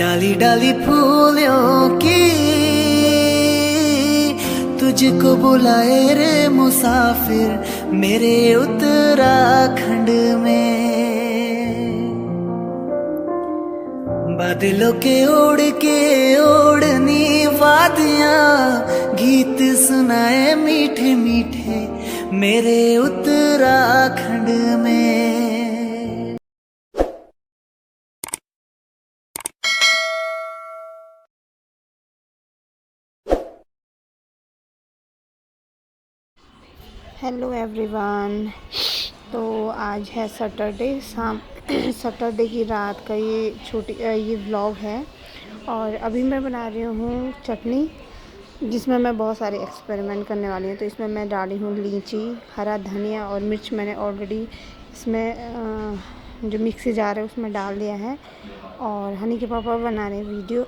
डाली डाली फूलों की तुझको बुलाए रे मुसाफिर मेरे उत्तराखंड में। बादलों के ओढ़नी वादियां गीत सुनाए मीठे मीठे मेरे उत्तराखंड में। Hello everyone. तो आज है सैटरडे शाम सैटरडे की रात का ये व्लॉग है। और अभी मैं बना रही हूँ चटनी, जिसमें मैं बहुत सारे एक्सपेरिमेंट करने वाली हूँ। तो इसमें मैं डाली हूँ लीची, हरा धनिया और मिर्च। मैंने ऑलरेडी इसमें जो मिक्सी जार है उसमें डाल दिया है। और हनी के पापा बना रहे हैं वीडियो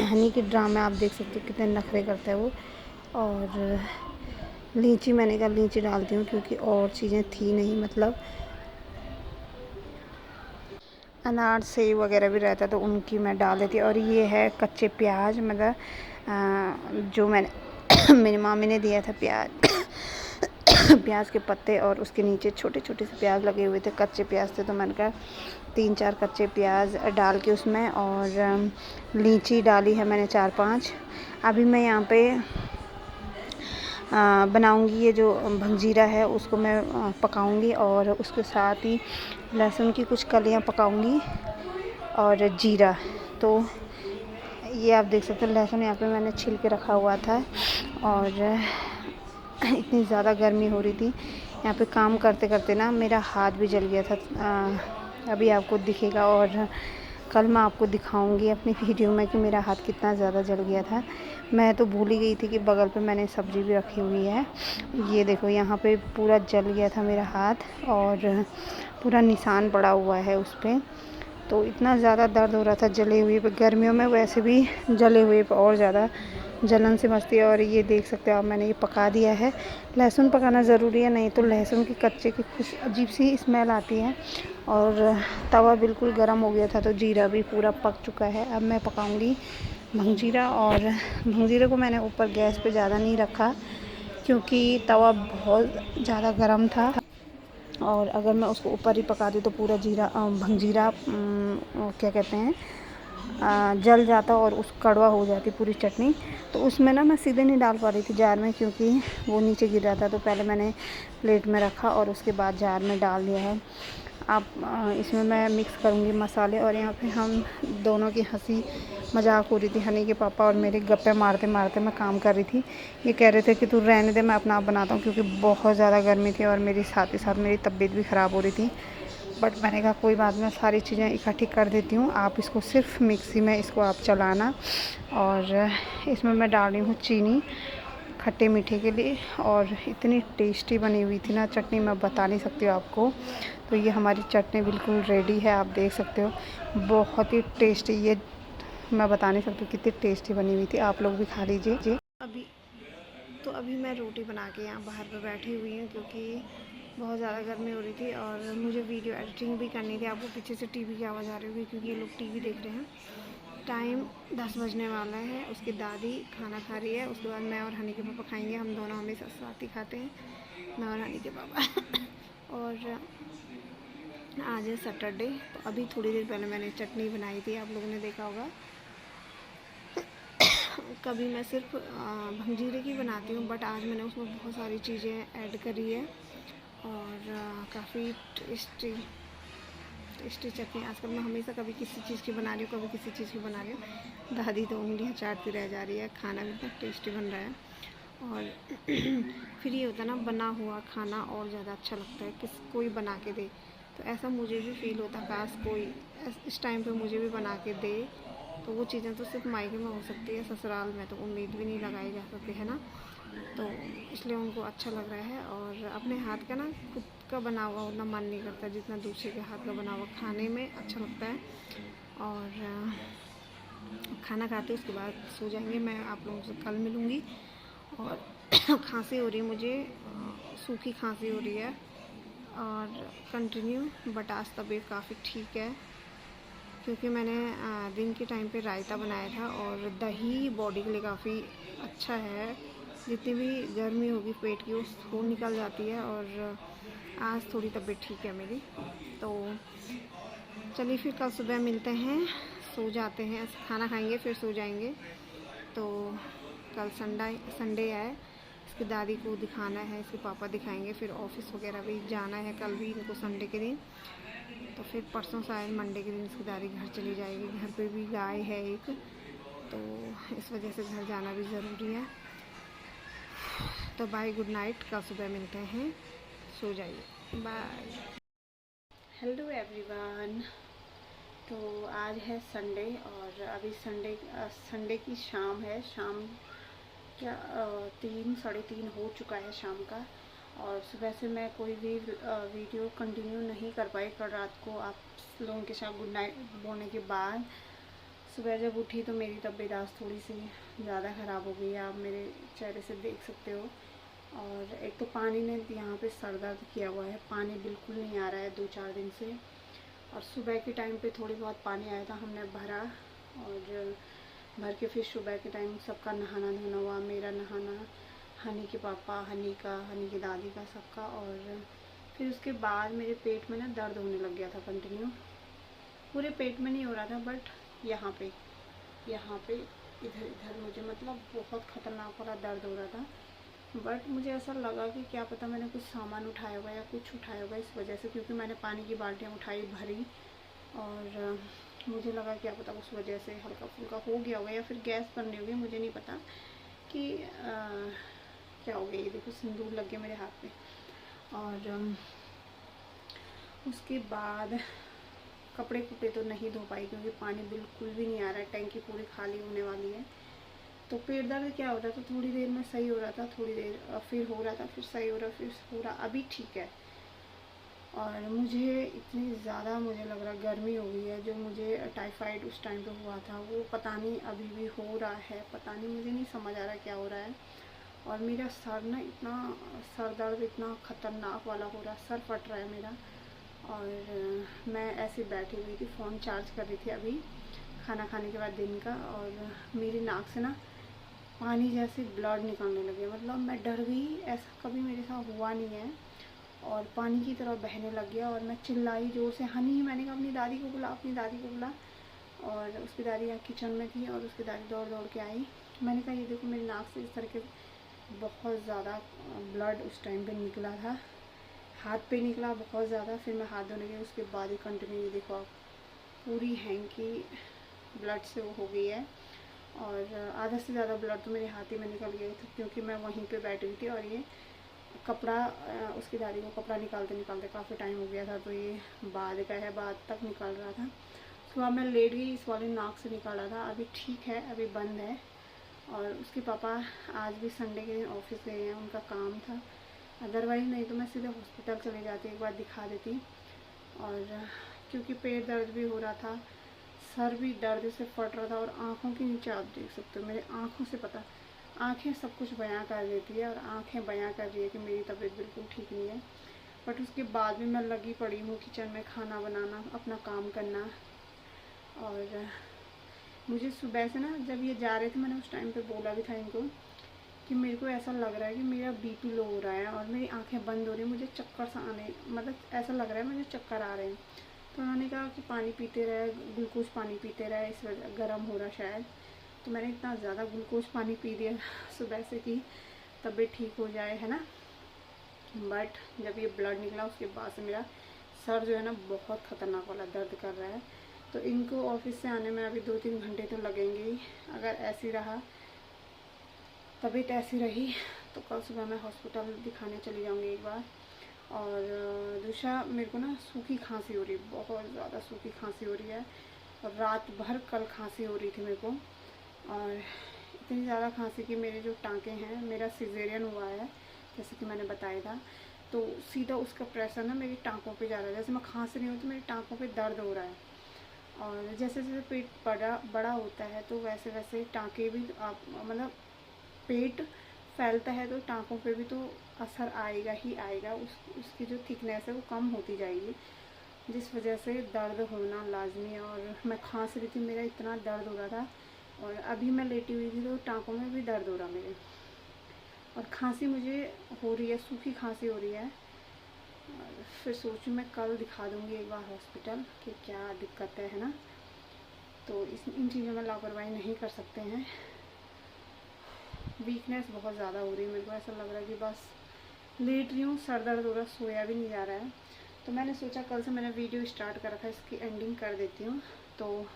हनी के ड्रामा आप देख सकते हो कितने नखरे करते हैं वो। और लीची मैंने कहा लीची डालती हूँ क्योंकि और चीज़ें थी नहीं, मतलब अनार सेब वगैरह भी रहता तो उनकी मैं डाल देती। और ये है कच्चे प्याज, मतलब जो मैंने मेरी मामी ने दिया था प्याज प्याज के पत्ते, और उसके नीचे छोटे छोटे से प्याज लगे हुए थे, कच्चे प्याज थे। तो मैंने कहा 3-4 कच्चे प्याज डाल के उसमें, और लीची डाली है मैंने 4-5। अभी मैं यहाँ पे बनाऊंगी ये जो भंजीरा है उसको मैं पकाऊंगी, और उसके साथ ही लहसुन की कुछ कलियां पकाऊंगी और जीरा। तो ये आप देख सकते हो लहसुन यहाँ पे मैंने छिल के रखा हुआ था। और इतनी ज़्यादा गर्मी हो रही थी यहाँ पे काम करते करते ना, मेरा हाथ भी जल गया था। अभी आपको दिखेगा, और कल मैं आपको दिखाऊंगी अपनी वीडियो में कि मेरा हाथ कितना ज़्यादा जल गया था। मैं तो भूल ही गई थी कि बगल पे मैंने सब्ज़ी भी रखी हुई है। ये देखो यहाँ पे पूरा जल गया था मेरा हाथ, और पूरा निशान पड़ा हुआ है उस पर। तो इतना ज़्यादा दर्द हो रहा था जले हुए पे। गर्मियों में वैसे भी जले हुए पे और ज़्यादा जलन से मचती है। और ये देख सकते हो आप, मैंने ये पका दिया है। लहसुन पकाना ज़रूरी है, नहीं तो लहसुन की कच्चे की कुछ अजीब सी स्मेल आती है। और तवा बिल्कुल गर्म हो गया था, तो जीरा भी पूरा पक चुका है। अब मैं पकाऊंगी भंजीरा। और भंजीरे को मैंने ऊपर गैस पे ज़्यादा नहीं रखा क्योंकि तवा बहुत ज़्यादा गर्म था, और अगर मैं उसको ऊपर ही पका दूँ तो पूरा भंजीरा क्या कहते हैं जल जाता और उस कड़वा हो जाती पूरी चटनी। तो उसमें ना मैं सीधे नहीं डाल पा रही थी जार में, क्योंकि वो नीचे गिर रहा था। तो पहले मैंने प्लेट में रखा और उसके बाद जार में डाल दिया है। अब इसमें मैं मिक्स करूँगी मसाले। और यहाँ पे हम दोनों की हंसी मजाक हो रही थी, हनी के पापा और मेरे गप्पे मारते मारते मैं काम कर रही थी। ये कह रहे थे कि तू रहने दे, मैं अपना आप बनाता हूँ, क्योंकि बहुत ज़्यादा गर्मी थी और मेरी साथ ही साथ मेरी तबीयत भी ख़राब हो रही थी। बट मैंने कहा कोई बात नहीं, सारी चीज़ें इकट्ठी कर देती हूँ, आप इसको सिर्फ मिक्सी में इसको आप चलाना। और इसमें मैं डाल रही हूँ चीनी खट्टे मीठे के लिए। और इतनी टेस्टी बनी हुई थी ना चटनी, मैं बता नहीं सकती हूँ आपको। तो ये हमारी चटनी बिल्कुल रेडी है, आप देख सकते हो, बहुत ही टेस्टी। ये मैं बता नहीं सकती कितनी टेस्टी बनी हुई थी, आप लोग भी खा लीजिए। अभी मैं रोटी बना के यहाँ बाहर पर बैठी हुई हूँ, क्योंकि बहुत ज़्यादा गर्मी हो रही थी और मुझे वीडियो एडिटिंग भी करनी थी। आपको पीछे से टीवी की आवाज़ आ रही होगी क्योंकि ये लोग टीवी देख रहे हैं। टाइम 10 बजने वाला है। उसकी दादी खाना खा रही है, उसके बाद मैं और हनी के पापा खाएंगे। हम दोनों हमेशा साथ ही खाते हैं, मैं और हनी के पापा और आज है सैटरडे। तो अभी थोड़ी देर पहले मैंने चटनी बनाई थी, आप लोगों ने देखा होगा। कभी मैं सिर्फ भंजीरे की बनाती हूँ, बट आज मैंने उसमें बहुत सारी चीज़ें ऐड करी है और काफ़ी टेस्टी चटनी। आजकल मैं हमेशा कभी किसी चीज़ की बना रही हूँ, कभी किसी चीज़ की बना रही हूँ। दादी तो उंगलियाँ चाटती रह जा रही है, खाना भी बहुत टेस्टी बन रहा है। और फिर ये होता है ना, बना हुआ खाना और ज़्यादा अच्छा लगता है, कोई बना के दे। तो ऐसा मुझे भी फील होता, काश कोई इस टाइम पे मुझे भी बना के दे। तो वो चीज़ें तो सिर्फ मायके में हो सकती है, ससुराल में तो उम्मीद भी नहीं लगाई जा सकती है ना। तो इसलिए उनको अच्छा लग रहा है। और अपने हाथ का ना, खुद का बना हुआ उतना मन नहीं करता जितना दूसरे के हाथ का बना हुआ खाने में अच्छा लगता है। और खाना खाते उसके बाद सो जाएंगे। मैं आप लोगों से कल मिलूँगी। और खांसी हो रही है मुझे, सूखी खांसी हो रही है और कंटिन्यू, बट आज तबीयत काफ़ी ठीक है। क्योंकि मैंने दिन के टाइम पे रायता बनाया था, और दही बॉडी के लिए काफ़ी अच्छा है। जितनी भी गर्मी होगी पेट की वो निकल जाती है। और आज थोड़ी तबीयत ठीक है मेरी। तो चलिए फिर कल सुबह मिलते हैं, सो जाते हैं, खाना खाएंगे फिर सो जाएंगे। तो कल संडे है, इसकी दादी को दिखाना है, इसके पापा दिखाएंगे, फिर ऑफिस वगैरह भी जाना है कल भी इनको संडे के दिन। तो फिर परसों शायद मंडे के दिन इसकी दादी घर चली जाएगी। घर पे भी गाय है एक, तो इस वजह से घर जाना भी ज़रूरी है। तो बाय, गुड नाइट, कल सुबह मिलते हैं, सो जाइए, बाय। Hello everyone. तो आज है संडे, और अभी संडे की शाम है। शाम क्या 3 साढ़े 3 हो चुका है शाम का। और सुबह से मैं कोई भी वीडियो कंटिन्यू नहीं कर पाई। कल रात को आप लोगों के साथ गुड नाइट बोलने के बाद सुबह जब उठी तो मेरी तबीयत आज थोड़ी सी ज़्यादा ख़राब हो गई, आप मेरे चेहरे से देख सकते हो। और एक तो पानी ने यहाँ पे सर दर्द किया हुआ है, पानी बिल्कुल नहीं आ रहा है 2-4 दिन से। और सुबह के टाइम पे थोड़ी बहुत पानी आया था, हमने भरा, और भर के फिर सुबह के टाइम सबका नहाना धोना हुआ, मेरा नहाना, हनी के पापा, हनी की दादी का, सबका। और फिर उसके बाद मेरे पेट में ना दर्द होने लग गया था कंटिन्यू। पूरे पेट में नहीं हो रहा था, बट यहाँ पे इधर मुझे मतलब बहुत ख़तरनाक वाला दर्द हो रहा था। बट मुझे ऐसा लगा कि क्या पता मैंने कुछ सामान उठाया होगा या कुछ उठाया होगा इस वजह से, क्योंकि मैंने पानी की बाल्टियाँ उठाई, भरी, और मुझे लगा क्या पता उस वजह से हल्का फुल्का हो गया होगा या फिर गैस बननी होगी, मुझे नहीं पता कि क्या हो गया। ये देखो सिंदूर लग गया मेरे हाथ पे। और उसके बाद कपड़े कुपड़े तो नहीं धो पाई क्योंकि पानी बिल्कुल भी नहीं आ रहा है, टैंकी पूरी खाली होने वाली है। तो पेट दर्द क्या हो रहा था, थोड़ी देर में सही हो रहा था, थोड़ी देर फिर हो रहा था, फिर सही हो रहा, फिर हो रहा, अभी ठीक है। और मुझे इतनी ज़्यादा मुझे लग रहा गर्मी हो गई है, जो मुझे टाइफाइड उस टाइम पे हुआ था वो पता नहीं अभी भी हो रहा है, पता नहीं, मुझे नहीं समझ आ रहा क्या हो रहा है। और मेरा सर ना इतना सर दर्द इतना ख़तरनाक वाला हो रहा, सर फट रहा है मेरा। और मैं ऐसे बैठी हुई थी, फ़ोन चार्ज कर रही थी अभी खाना खाने के बाद दिन का, और मेरी नाक से ना पानी जैसे ब्लड निकलने लगे। मतलब मैं डर गई, ऐसा कभी मेरे साथ हुआ नहीं है। और पानी की तरह बहने लग गया, और मैं चिल्लाई जोर से, हनी, मैंने कहा अपनी दादी को बुला, अपनी दादी को बुला। और उसकी दादी यहाँ किचन में थी, और उसकी दादी दौड़ दौड़ के आई। मैंने कहा ये देखो मेरी नाक से इस तरह के बहुत ज़्यादा ब्लड उस टाइम पे निकला था, हाथ पे निकला बहुत ज़्यादा। फिर मैं हाथ धोने गई, उसके बाद ही कंटिन्यू देखो आप पूरी हैंकी ब्लड से वो हो गई है। और आधा से ज़्यादा ब्लड तो मेरे हाथ ही में निकल गया था, क्योंकि मैं वहीं पे बैठी हुई थी। और ये कपड़ा, उसकी दादी को कपड़ा निकालते निकालते काफ़ी टाइम हो गया था, तो ये बाद का है, बाद तक निकल रहा था। सुबह मैं लेट गई, इस वाली नाक से निकल रहा था, अभी ठीक है, अभी बंद है। और उसके पापा आज भी संडे के दिन ऑफिस गए हैं, उनका काम था, अदरवाइज़ नहीं तो मैं सीधे हॉस्पिटल चले जाती, एक बार दिखा देती। और क्योंकि पेट दर्द भी हो रहा था, सर भी दर्द से फट रहा था, और आँखों के नीचे आप देख सकते हो, मेरे आँखों से पता, आँखें सब कुछ बयां कर देती है, और आँखें बयां कर रही है कि मेरी तबीयत बिल्कुल ठीक नहीं है। बट उसके बाद भी मैं लगी पड़ी हूँ किचन में, खाना बनाना, अपना काम करना। और मुझे सुबह से ना जब ये जा रहे थे, मैंने उस टाइम पे बोला भी था इनको कि मेरे को ऐसा लग रहा है कि मेरा बीपी लो हो रहा है, और मेरी आंखें बंद हो रही हैं, मुझे चक्कर सा आने, मतलब ऐसा लग रहा है मुझे चक्कर आ रहे हैं। तो उन्होंने कहा कि पानी पीते रहे, ग्लूकोज पानी पीते रहे, इस वजह गर्म हो रहा शायद। तो मैंने इतना ज़्यादा ग्लूकोज पानी पी दिया सुबह से कि तबीयत ठीक हो जाए, है ना। बट जब ये ब्लड निकला उसके बाद से मेरा सर जो है ना बहुत ख़तरनाक वाला दर्द कर रहा है। तो इनको ऑफिस से आने में अभी 2-3 घंटे तो लगेंगे ही। अगर ऐसी रहा, तबीयत ऐसी रही, तो कल सुबह मैं हॉस्पिटल दिखाने चली जाऊँगी एक बार। और दूसरा, मेरे को ना सूखी खांसी हो रही है, बहुत ज़्यादा सूखी खांसी हो रही है, और रात भर कल खांसी हो रही थी मेरे को। और इतनी ज़्यादा खांसी कि मेरे जो टाँके हैं, मेरा सिजेरियन हुआ है जैसे कि मैंने बताया था, तो सीधा उसका प्रेशर ना मेरी टाँकों पे जा रहा है। जैसे मैं खांस रही हूँ तो मेरी टाँकों पे दर्द हो रहा है। और जैसे जैसे पेट बड़ा होता है तो वैसे वैसे टाँके भी आप, मतलब पेट फैलता है तो टाँकों पे भी तो असर आएगा ही आएगा, उसकी जो थिकनेस है वो कम होती जाएगी। जिस वजह से दर्द होना लाजमी है। और मैं खांस रही थी, मेरा इतना दर्द हो रहा था, और अभी मैं लेटी हुई थी तो टाँकों में भी दर्द हो रहा मेरे, और खांसी मुझे हो रही है, सूखी खांसी हो रही है। और फिर सोचूं मैं कल दिखा दूँगी एक बार हॉस्पिटल कि क्या दिक्कत है ना। तो इन चीज़ों में लापरवाही नहीं कर सकते हैं। वीकनेस बहुत ज़्यादा हो रही है, मेरे को ऐसा लग रहा है कि बस लेट रही हूँ, सर दर्द हो रहा, सोया भी नहीं जा रहा है। तो मैंने सोचा कल से मैंने वीडियो स्टार्ट कर रखा है, इसकी एंडिंग कर देती हूँ। तो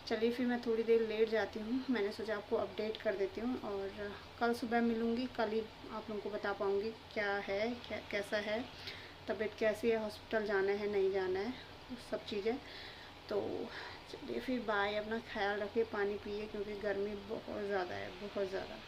चलिए फिर मैं थोड़ी देर लेट जाती हूँ, मैंने सोचा आपको अपडेट कर देती हूँ, और कल सुबह मिलूँगी। कल ही आप लोगों को बता पाऊँगी क्या है, कैसा है, तबीयत कैसी है, हॉस्पिटल जाना है नहीं जाना है, सब चीज़ें। तो चलिए फिर बाय, अपना ख्याल रखिए, पानी पिए क्योंकि गर्मी बहुत ज़्यादा है, बहुत ज़्यादा।